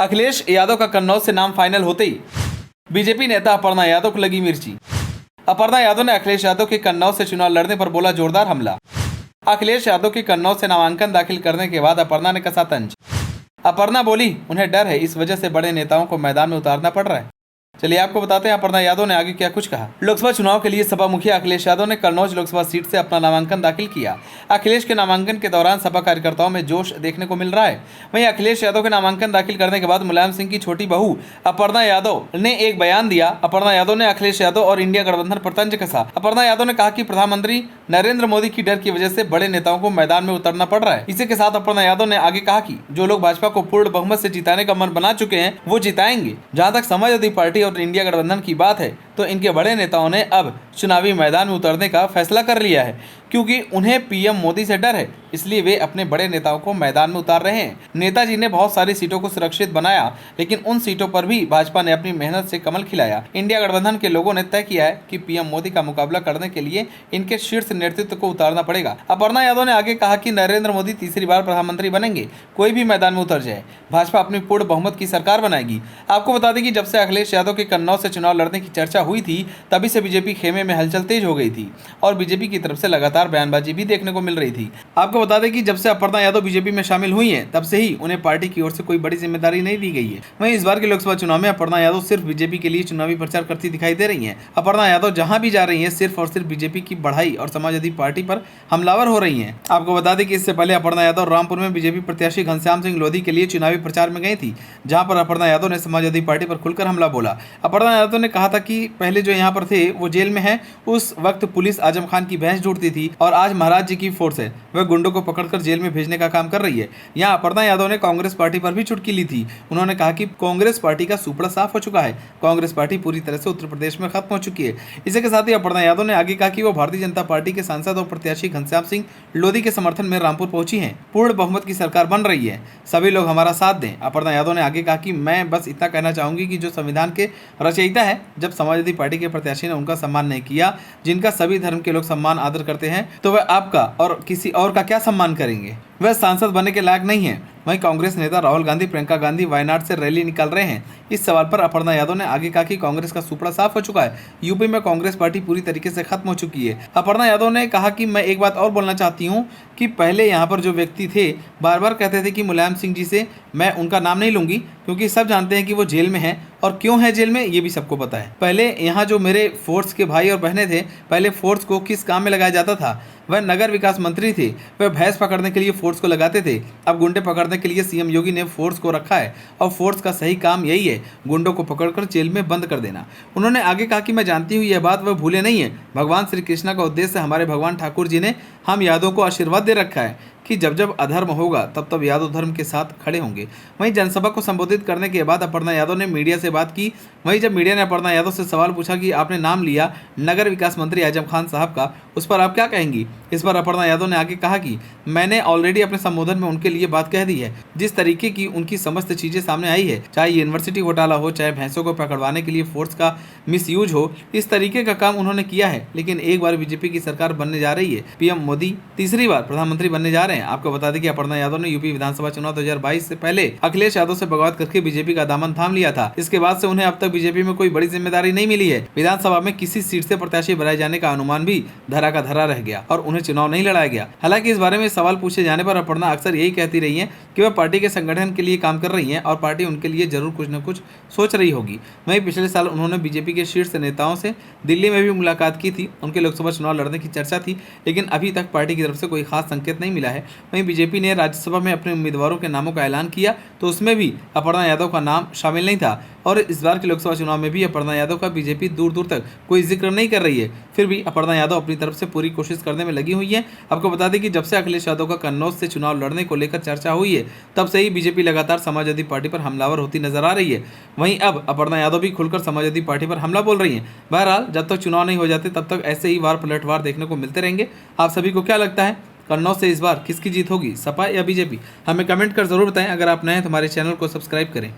अखिलेश यादव का कन्नौज से नाम फाइनल होते ही बीजेपी नेता अपर्णा यादव को लगी मिर्ची। अपर्णा यादव ने अखिलेश यादव के कन्नौज से चुनाव लड़ने पर बोला जोरदार हमला। अखिलेश यादव के कन्नौज से नामांकन दाखिल करने के बाद अपर्णा ने कसा तंज। अपर्णा बोली उन्हें डर है, इस वजह से बड़े नेताओं को मैदान में उतारना पड़ रहा है। चलिए आपको बताते हैं अपर्णा यादव ने आगे क्या कुछ कहा। लोकसभा चुनाव के लिए सपा मुखिया अखिलेश यादव ने कन्नौज लोकसभा सीट से अपना नामांकन दाखिल किया। अखिलेश के नामांकन के दौरान सपा कार्यकर्ताओं में जोश देखने को मिल रहा है। वहीं अखिलेश यादव के नामांकन दाखिल करने के बाद मुलायम सिंह की छोटी बहू अपर्णा यादव ने एक बयान दिया। अपर्णा यादव ने अखिलेश यादव और इंडिया गठबंधन पर तंज कसा। अपर्णा यादव ने कहा कि प्रधानमंत्री नरेंद्र मोदी की डर की वजह से बड़े नेताओं को मैदान में उतरना पड़ रहा है। इसी के साथ अपर्णा यादव ने आगे कहा कि जो लोग भाजपा को पूर्ण बहुमत से जिताने का मन बना चुके हैं वो जिताएंगे। जहां तक समाजवादी पार्टी और इंडिया गठबंधन की बात है तो इनके बड़े नेताओं ने अब चुनावी मैदान में उतरने का फैसला कर लिया है, क्योंकि उन्हें पीएम मोदी से डर है, इसलिए वे अपने बड़े नेताओं को मैदान में उतार रहे हैं। नेताजी ने बहुत सारी सीटों को सुरक्षित बनाया, लेकिन उन सीटों पर भी भाजपा ने अपनी मेहनत से कमल खिलाया। इंडिया गठबंधन के लोगों ने तय किया है कि पीएम मोदी का मुकाबला करने के लिए इनके शीर्ष नेतृत्व को उतारना पड़ेगा। अपर्णा यादव ने आगे कहा कि नरेंद्र मोदी तीसरी बार प्रधानमंत्री बनेंगे, कोई भी मैदान में उतर जाए, भाजपा अपनी पूर्ण बहुमत की सरकार बनाएगी। आपको बता दें कि जब से अखिलेश यादव के कन्नौज से चुनाव लड़ने की चर्चा हुई थी, तभी से बीजेपी खेमे में हलचल तेज हो गई थी और बीजेपी की तरफ से लगातार बयानबाजी भी देखने को मिल रही थी। आपको बता दें कि जब से अपर्णा यादव बीजेपी में शामिल हुई हैं, तब से ही उन्हें पार्टी की ओर से कोई बड़ी जिम्मेदारी नहीं दी गई है। वहीं इस बार के लोकसभा चुनाव में अपर्णा यादव सिर्फ बीजेपी के लिए चुनावी प्रचार करती दिखाई दे रही है। अपर्णा यादव जहां भी जा रही है सिर्फ और सिर्फ बीजेपी की बढ़ाई और समाजवादी पार्टी पर हमलावर हो रही है। आपको बता दें कि इससे पहले अपर्णा यादव रामपुर में बीजेपी प्रत्याशी घनश्याम सिंह लोधी के लिए चुनावी प्रचार में गई थी, जहां पर अपर्णा यादव ने समाजवादी पार्टी पर खुलकर हमला बोला। अपर्णा यादव ने कहा था कि पहले जो यहाँ पर थे वो जेल में है, उस वक्त पुलिस आजम खान की भैंस ढूंढती थी और आज महाराज जी की फोर्स है, वह गुंडों को पकड़कर जेल में भेजने का काम कर रही है। यहाँ अपर्णा यादव ने कांग्रेस पार्टी पर भी चुटकी ली थी। उन्होंने कहा कि कांग्रेस पार्टी का सुपड़ा साफ हो चुका है, कांग्रेस पार्टी पूरी तरह से उत्तर प्रदेश में खत्म हो चुकी है। इसी के साथ ही अपर्णा यादव ने आगे कहा कि वो भारतीय जनता पार्टी के सांसद और प्रत्याशी घनश्याम सिंह लोधी के समर्थन में रामपुर पहुंची है। पूर्ण बहुमत की सरकार बन रही है, सभी लोग हमारा साथ दें। अपर्णा यादव ने आगे कहा कि मैं बस इतना कहना चाहूंगी कि जो संविधान के रचयिता है, जब समाजवादी पार्टी के प्रत्याशी ने उनका सम्मान नहीं किया, जिनका सभी धर्म के लोग सम्मान आदर करते हैं, तो वह आपका और किसी और का क्या सम्मान करेंगे? वह सांसद बनने के लायक नहीं है। वहीं कांग्रेस नेता राहुल गांधी प्रियंका गांधी वायनाड से रैली निकाल रहे हैं। इस सवाल पर अपर्णा यादव ने आगे कहा कि कांग्रेस का सुपड़ा साफ हो चुका है, यूपी में कांग्रेस पार्टी पूरी तरीके से खत्म हो चुकी है। अपर्णा यादव ने कहा कि मैं एक बात और बोलना चाहती हूं कि पहले यहां पर जो व्यक्ति थे बार बार कहते थे कि मुलायम सिंह जी से, मैं उनका नाम नहीं लूंगी क्योंकि सब जानते हैं कि वो जेल में है और क्यों है जेल में ये भी सबको पता है। पहले यहाँ जो मेरे फोर्स के भाई और बहनें थे, पहले फोर्स को किस काम में लगाया जाता था? वह नगर विकास मंत्री थे, वह भैंस पकड़ने के लिए फोर्स को लगाते थे। अब गुंडे पकड़ने के लिए सीएम योगी ने फोर्स को रखा है और फोर्स का सही काम यही है, गुंडों को पकड़कर जेल में बंद कर देना। उन्होंने आगे कहा कि मैं जानती हूँ यह बात वह भूले नहीं है। भगवान श्री कृष्ण का उद्देश्य हमारे भगवान ठाकुर जी ने हम यादव को आशीर्वाद दे रखा है कि जब जब अधर्म होगा तब तब यादव धर्म के साथ खड़े होंगे। वहीं जनसभा को संबोधित करने के बाद अपर्णा यादव ने मीडिया से बात की। वहीं जब मीडिया ने अपर्णा यादव से सवाल पूछा कि आपने नाम लिया नगर विकास मंत्री आजम खान साहब का, उस पर आप क्या कहेंगी? इस पर अपर्णा यादव ने आगे कहा कि मैंने ऑलरेडी अपने संबोधन में उनके लिए बात कह दी है। जिस तरीके की उनकी समस्त चीजें सामने आई है, चाहे यूनिवर्सिटी घोटाला हो, चाहे भैंसों को पकड़वाने के लिए फोर्स का मिसयूज हो, इस तरीके का काम उन्होंने किया है। लेकिन एक बार बीजेपी की सरकार बनने जा रही है, पीएम मोदी तीसरी बार प्रधानमंत्री बनने जा रहे हैं। आपको बता दें कि अपर्णा यादव ने यूपी विधानसभा चुनाव 2022 से पहले अखिलेश यादव से बगावत करके बीजेपी का दामन थाम लिया था। इसके बाद से उन्हें अब तक बीजेपी में कोई बड़ी जिम्मेदारी नहीं मिली है। विधानसभा में किसी सीट से प्रत्याशी बनाए जाने का अनुमान भी धरा का धरा रह गया और उन्हें चुनाव नहीं लड़ाया गया। हालांकि इस बारे में सवाल पूछे जाने पर अपर्णा अक्सर यही कहती रही है कि वह पार्टी के संगठन के लिए काम कर रही है और पार्टी उनके लिए जरूर कुछ न कुछ सोच रही होगी। वहीं पिछले साल उन्होंने बीजेपी के शीर्ष नेताओं से दिल्ली में भी मुलाकात की थी। उनके लोकसभा चुनाव लड़ने की चर्चा थी, लेकिन अभी तक पार्टी की तरफ से कोई खास संकेत नहीं मिला है। वहीं बीजेपी ने राज्यसभा में अपने उम्मीदवारों के नामों का ऐलान किया तो उसमें भी अपर्णा यादव का नाम शामिल नहीं था और इस बार के लोकसभा चुनाव में भी अपर्णा यादव का बीजेपी दूर दूर तक कोई जिक्र नहीं कर रही है। फिर भी अपर्णा यादव अपनी तरफ से पूरी कोशिश करने में लगी हुई है। आपको बता दें कि जब से अखिलेश यादव का कन्नौज से चुनाव लड़ने को लेकर चर्चा हुई है, तब से ही बीजेपी लगातार समाजवादी पार्टी पर हमलावर होती नजर आ रही है। वहीं अब अपर्णा यादव भी खुलकर समाजवादी पार्टी पर हमला बोल रही है। बहरहाल जब तक चुनाव नहीं हो जाते तब तक ऐसे ही वार पलटवार देखने को मिलते रहेंगे। आप सभी को क्या लगता है, कन्नौज से इस बार किसकी जीत होगी, सपा या बीजेपी? हमें कमेंट कर जरूर बताएं। अगर आप नए हैं तो हमारे चैनल को सब्सक्राइब करें।